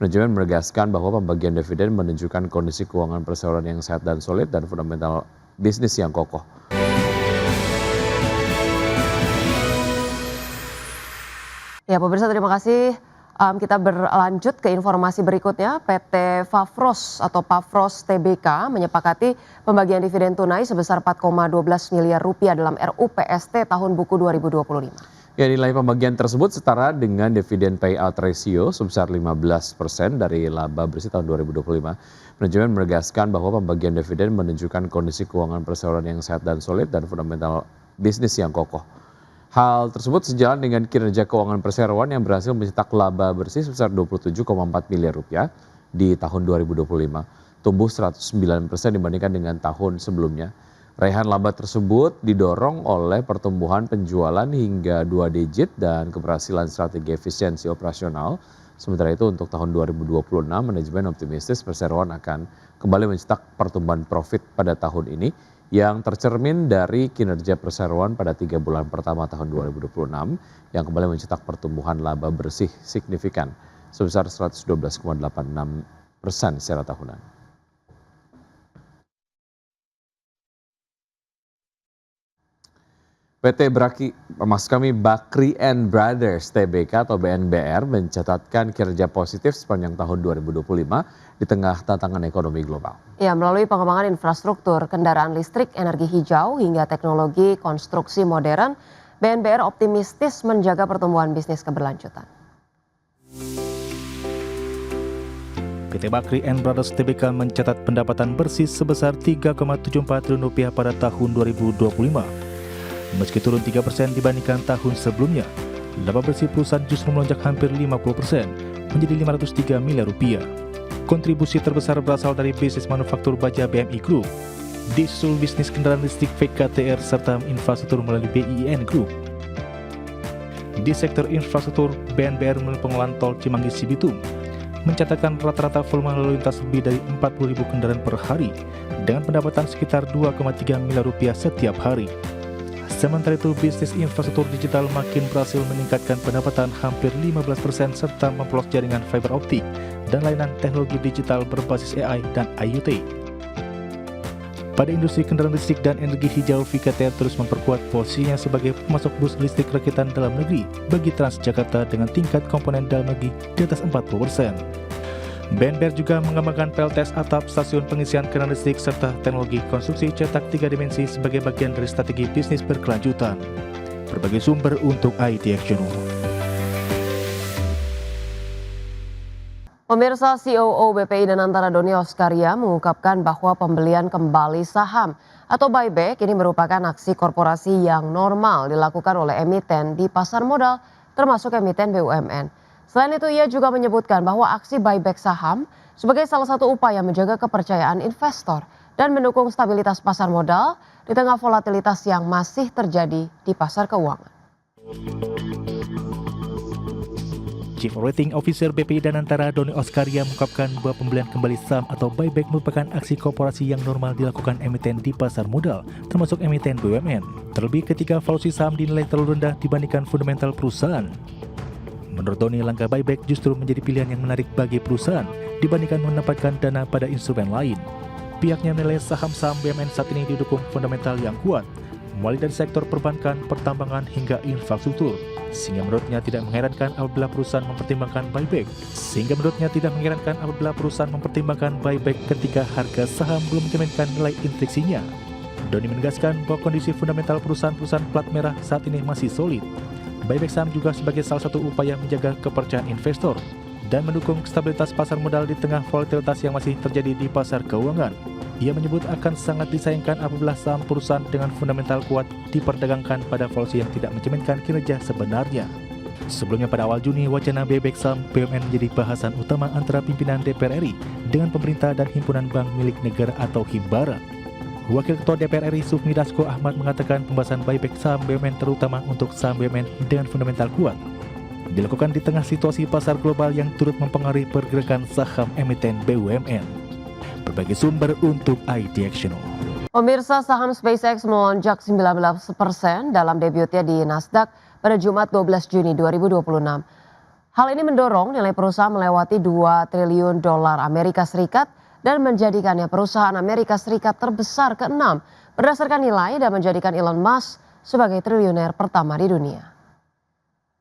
Manajemen menegaskan bahwa pembagian dividen menunjukkan kondisi keuangan perseroan yang sehat dan solid dan fundamental bisnis yang kokoh. Ya, pemirsa, terima kasih. Kita berlanjut ke informasi berikutnya. PT Fafros atau Pafros Tbk menyepakati pembagian dividen tunai sebesar 4,12 miliar rupiah dalam RUU PST tahun buku 2025. Ya, nilai pembagian tersebut setara dengan dividen payout ratio sebesar 15% dari laba bersih tahun 2025. Manajemen menegaskan bahwa pembagian dividen menunjukkan kondisi keuangan perseroan yang sehat dan solid dan fundamental bisnis yang kokoh. Hal tersebut sejalan dengan kinerja keuangan perseroan yang berhasil mencetak laba bersih sebesar 27,4 miliar rupiah di tahun 2025, tumbuh 109% dibandingkan dengan tahun sebelumnya. Raihan laba tersebut didorong oleh pertumbuhan penjualan hingga 2 digit dan keberhasilan strategi efisiensi operasional. Sementara itu untuk tahun 2026, manajemen optimistis perseroan akan kembali mencetak pertumbuhan profit pada tahun ini yang tercermin dari kinerja perseroan pada 3 bulan pertama tahun 2026 yang kembali mencetak pertumbuhan laba bersih signifikan sebesar 112,86% secara tahunan. PT Bakri and Brothers Tbk atau BNBR mencatatkan kinerja positif sepanjang tahun 2025 di tengah tantangan ekonomi global. Ya, melalui pengembangan infrastruktur, kendaraan listrik, energi hijau, hingga teknologi konstruksi modern, BNBR optimistis menjaga pertumbuhan bisnis keberlanjutan. PT Bakri and Brothers Tbk mencatat pendapatan bersih sebesar 3,74 triliun rupiah pada tahun 2025. Meski turun 3% dibandingkan tahun sebelumnya, laba bersih perusahaan justru melonjak hampir 50% menjadi 503 miliar rupiah. Kontribusi terbesar berasal dari bisnis manufaktur baja BMI Group, disusul bisnis kendaraan listrik VKTR serta infrastruktur melalui BIN Group. Di sektor infrastruktur, BNBR melalui pengelolaan tol Cimanggis-Cibitung mencatatkan rata-rata volume lalu lintas lebih dari 40.000 kendaraan per hari dengan pendapatan sekitar 2,3 miliar rupiah setiap hari. Sementara itu, bisnis infrastruktur digital makin berhasil meningkatkan pendapatan hampir 15% serta memperluas jaringan fiber optik dan layanan teknologi digital berbasis AI dan IoT. Pada industri kendaraan listrik dan energi hijau, VKTR terus memperkuat posisinya sebagai pemasok bus listrik rakitan dalam negeri bagi Transjakarta dengan tingkat komponen dalam negeri di atas 40%. BNBR juga mengembangkan PLTS atap stasiun pengisian kendaraan listrik serta teknologi konstruksi cetak 3 dimensi sebagai bagian dari strategi bisnis berkelanjutan. Berbagai sumber untuk IT Action. Pemirsa, COO BPI Danantara Doni Oskaria mengungkapkan bahwa pembelian kembali saham atau buyback ini merupakan aksi korporasi yang normal dilakukan oleh emiten di pasar modal termasuk emiten BUMN. Selain itu, ia juga menyebutkan bahwa aksi buyback saham sebagai salah satu upaya menjaga kepercayaan investor dan mendukung stabilitas pasar modal di tengah volatilitas yang masih terjadi di pasar keuangan. Chief Operating Officer BPI Danantara Doni Oskaria mengungkapkan bahwa pembelian kembali saham atau buyback merupakan aksi korporasi yang normal dilakukan emiten di pasar modal, termasuk emiten BUMN. Terlebih ketika valuasi saham dinilai terlalu rendah dibandingkan fundamental perusahaan. Menurut Doni, langkah buyback justru menjadi pilihan yang menarik bagi perusahaan dibandingkan menempatkan dana pada instrumen lain. Pihaknya menilai saham-saham BUMN saat ini didukung fundamental yang kuat, mulai dari sektor perbankan, pertambangan, hingga infrastruktur. Sehingga menurutnya tidak mengherankan apabila perusahaan mempertimbangkan buyback ketika harga saham belum mencerminkan nilai intriksinya. Doni menegaskan bahwa kondisi fundamental perusahaan-perusahaan plat merah saat ini masih solid. Buyback saham juga sebagai salah satu upaya menjaga kepercayaan investor dan mendukung stabilitas pasar modal di tengah volatilitas yang masih terjadi di pasar keuangan. Ia menyebut akan sangat disayangkan apabila saham perusahaan dengan fundamental kuat diperdagangkan pada valuasi yang tidak mencerminkan kinerja sebenarnya. Sebelumnya pada awal Juni, wacana buyback saham BUMN menjadi bahasan utama antara pimpinan DPR RI dengan pemerintah dan himpunan bank milik negara atau Himbara. Wakil Ketua DPR RI Sufmi Dasko Ahmad mengatakan pembahasan buyback saham BUMN terutama untuk saham BUMN dengan fundamental kuat dilakukan di tengah situasi pasar global yang turut mempengaruhi pergerakan saham emiten BUMN. Berbagai sumber untuk IT Action. Pemirsa, saham SpaceX melonjak 19% dalam debutnya di Nasdaq pada Jumat 12 Juni 2026. Hal ini mendorong nilai perusahaan melewati 2 triliun dolar Amerika Serikat dan menjadikannya perusahaan Amerika Serikat terbesar ke-6 berdasarkan nilai dan menjadikan Elon Musk sebagai triliuner pertama di dunia.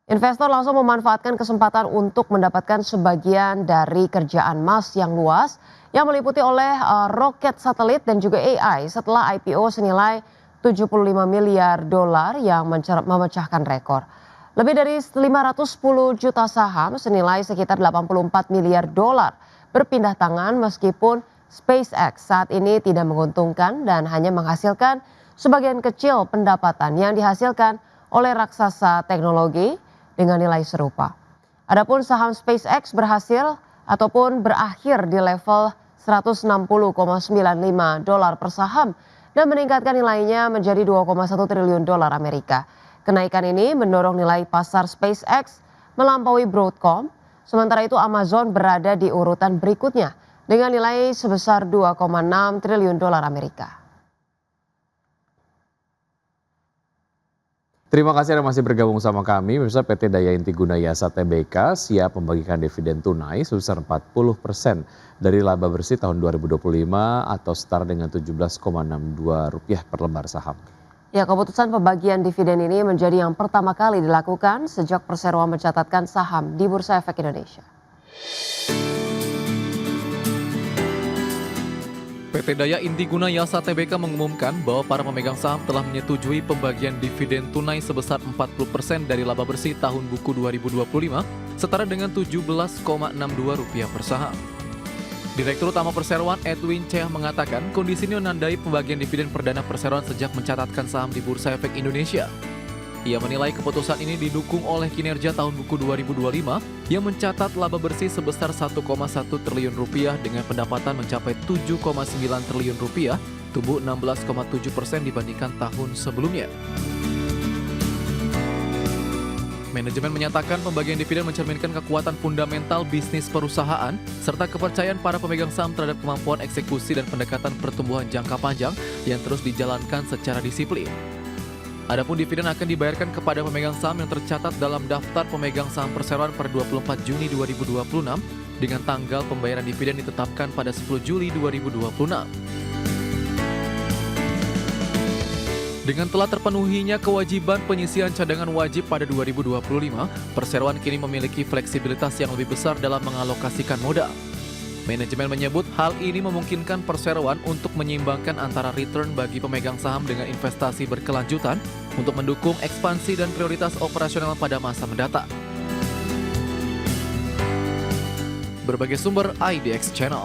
Investor langsung memanfaatkan kesempatan untuk mendapatkan sebagian dari kerjaan Musk yang luas yang meliputi oleh roket satelit dan juga AI setelah IPO senilai 75 miliar dolar yang memecahkan rekor. Lebih dari 510 juta saham senilai sekitar 84 miliar dolar berpindah tangan meskipun SpaceX saat ini tidak menguntungkan dan hanya menghasilkan sebagian kecil pendapatan yang dihasilkan oleh raksasa teknologi dengan nilai serupa. Adapun saham SpaceX berhasil ataupun berakhir di level 160,95 dolar per saham dan meningkatkan nilainya menjadi 2,1 triliun dolar Amerika. Kenaikan ini mendorong nilai pasar SpaceX melampaui Broadcom, sementara itu Amazon berada di urutan berikutnya dengan nilai sebesar 2,6 triliun dolar Amerika. Terima kasih Anda masih bergabung sama kami. Pemirsa, PT Daya Inti Guna Yasa Tbk siap membagikan dividen tunai sebesar 40% dari laba bersih tahun 2025 atau setara dengan Rp17,62 per lembar saham. Ya, keputusan pembagian dividen ini menjadi yang pertama kali dilakukan sejak perseroan mencatatkan saham di Bursa Efek Indonesia. PT Daya Inti Guna Yasa Tbk mengumumkan bahwa para pemegang saham telah menyetujui pembagian dividen tunai sebesar 40% dari laba bersih tahun buku 2025, setara dengan Rp17,62 per saham. Direktur Utama Perseroan Edwin Ceah mengatakan kondisi ini menandai pembagian dividen perdana perseroan sejak mencatatkan saham di Bursa Efek Indonesia. Ia menilai keputusan ini didukung oleh kinerja tahun buku 2025 yang mencatat laba bersih sebesar Rp1,1 triliun dengan pendapatan mencapai Rp7,9 triliun, tumbuh 16,7% dibandingkan tahun sebelumnya. Manajemen menyatakan pembagian dividen mencerminkan kekuatan fundamental bisnis perusahaan serta kepercayaan para pemegang saham terhadap kemampuan eksekusi dan pendekatan pertumbuhan jangka panjang yang terus dijalankan secara disiplin. Adapun dividen akan dibayarkan kepada pemegang saham yang tercatat dalam daftar pemegang saham perseroan per 24 Juni 2026 dengan tanggal pembayaran dividen ditetapkan pada 10 Juli 2026. Dengan telah terpenuhinya kewajiban penyisian cadangan wajib pada 2025, perseroan kini memiliki fleksibilitas yang lebih besar dalam mengalokasikan modal. Manajemen menyebut hal ini memungkinkan perseroan untuk menyeimbangkan antara return bagi pemegang saham dengan investasi berkelanjutan untuk mendukung ekspansi dan prioritas operasional pada masa mendatang. Berbagai sumber IDX Channel.